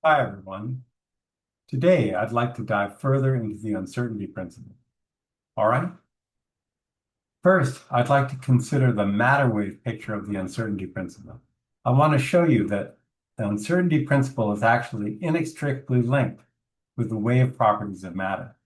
Hi, everyone. Today, I'd like to dive further into the uncertainty principle. All right? First, I'd like to consider the matter wave picture of the uncertainty principle. I want to show you that the uncertainty principle is actually inextricably linked with the wave properties of matter.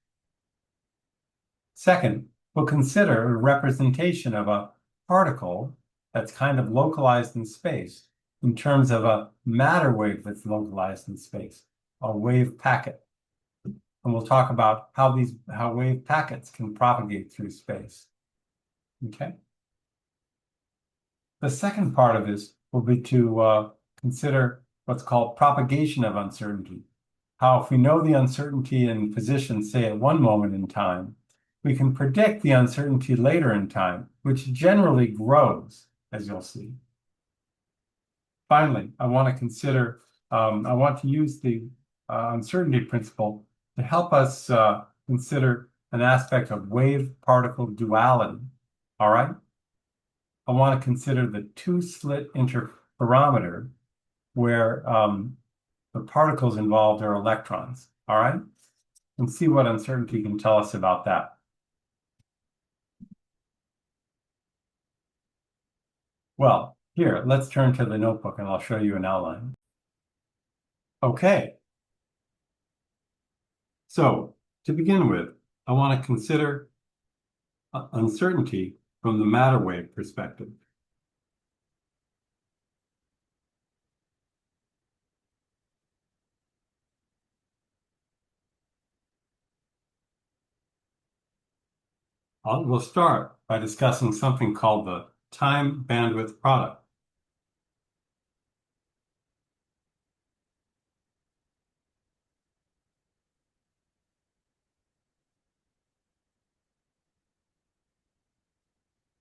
Second, we'll consider a representation of a particle that's kind of localized in space in terms of a matter wave that's localized in space, a wave packet. And we'll talk about how wave packets can propagate through space. Okay. The second part of this will be to consider what's called propagation of uncertainty. How if we know the uncertainty in position, say at one moment in time, we can predict the uncertainty later in time, which generally grows, as you'll see. Finally, I want to use the uncertainty principle to help us consider an aspect of wave-particle duality. All right? I want to consider the two-slit interferometer where the particles involved are electrons. All right? And see what uncertainty can tell us about that. Well, here, let's turn to the notebook and I'll show you an outline. Okay. So, to begin with, I want to consider uncertainty from the matter wave perspective. We'll start by discussing something called the time bandwidth product.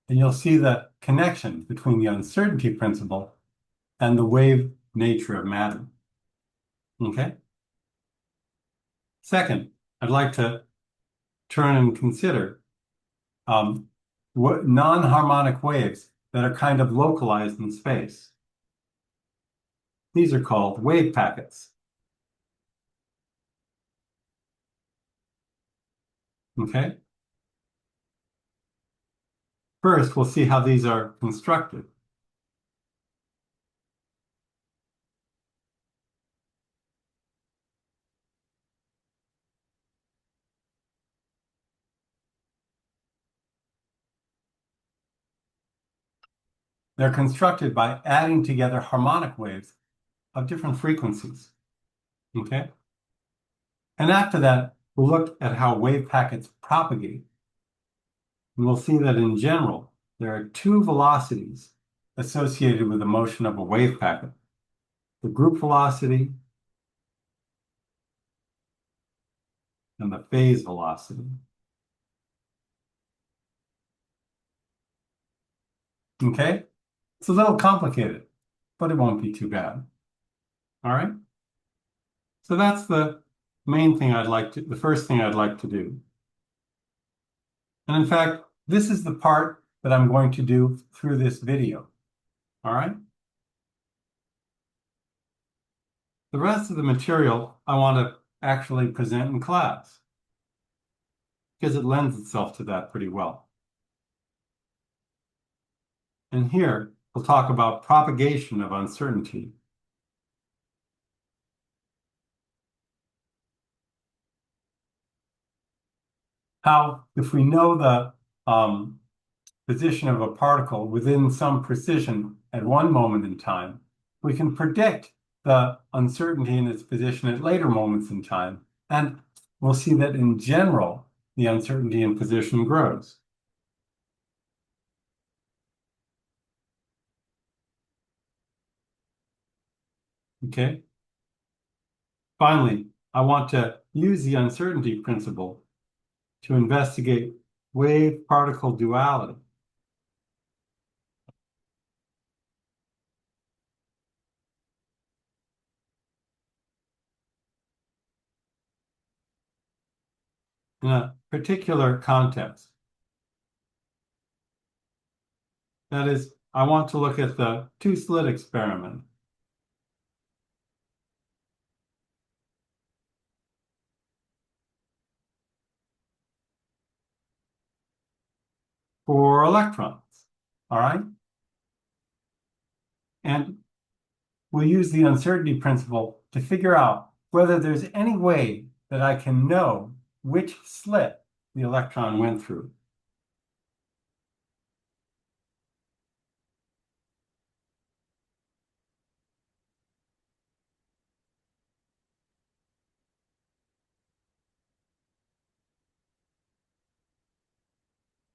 And you'll see the connection between the uncertainty principle and the wave nature of matter. Okay? Second, I'd like to turn and consider non-harmonic waves that are kind of localized in space. These are called wave packets. Okay? First, we'll see how these are constructed. They're constructed by adding together harmonic waves of different frequencies. Okay? And after that, we'll look at how wave packets propagate. And we'll see that in general, there are two velocities associated with the motion of a wave packet. The group velocity and the phase velocity. Okay? It's a little complicated, but it won't be too bad. All right? So that's the first thing I'd like to do. And in fact, this is the part that I'm going to do through this video. All right? The rest of the material I want to actually present in class because it lends itself to that pretty well. And here, we'll talk about propagation of uncertainty. How, if we know the position of a particle within some precision at one moment in time, we can predict the uncertainty in its position at later moments in time. And we'll see that in general, the uncertainty in position grows. Okay. Finally, I want to use the uncertainty principle to investigate wave-particle duality. In a particular context. That is, I want to look at the two-slit experiment. for electrons, all right? And we'll use the uncertainty principle to figure out whether there's any way that I can know which slit the electron went through.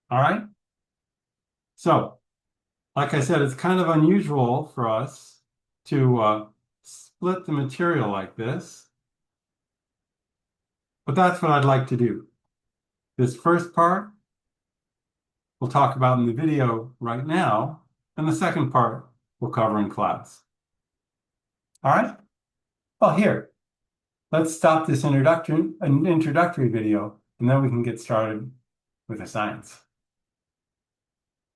All right? So, like I said, it's kind of unusual for us to split the material like this, but that's what I'd like to do. This first part we'll talk about in the video right now, and the second part we'll cover in class. All right? Well, here, let's stop this introductory video, and then we can get started with the science.